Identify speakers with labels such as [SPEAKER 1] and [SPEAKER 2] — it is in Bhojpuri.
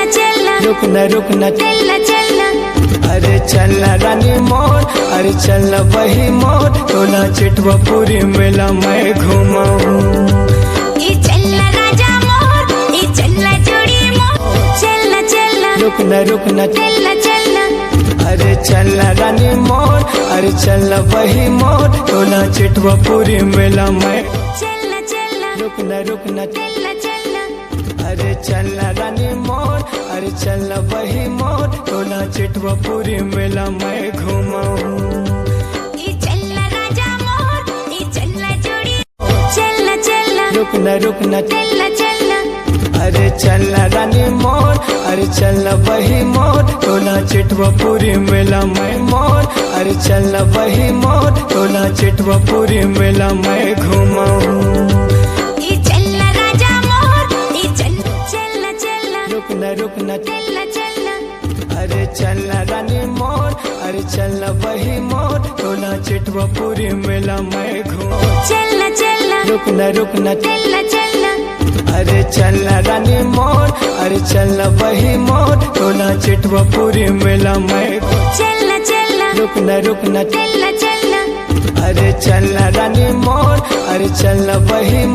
[SPEAKER 1] रुकना अरे चलना रानी मोर, अरे चलना वही मोर, टोला चिटवा पूरी मेला मैं घुमाऊं। रुकना अरे चलना रानी मोर, अरे चलना वही मोर, टोला चिटवा पूरी मेला मैं रुकना अरे चलना रानी मोर, अरे चलना वही मोर, टोला चिटवा पूरी मेला मैं घुमाऊं। रुकना अरे चलना रानी मोर, अरे चलना वही मोर, टोला चिटवा पूरी मेला मैं मोर, अरे चलना वही मोर, टोला चिटवा पूरी मेला मैं घुमाऊं। रुकना अरे चलना रानी मोर, अरे चलना वही मोर, टोला चिटवा पूरी मेला मैं घुमाऊं। रुकना अरे चलना रानी मोर, अरे चलना वही मोर, टोला चिटवा पूरी मेला मैं रुकना अरे चलना रानी मोर, अरे चलना वही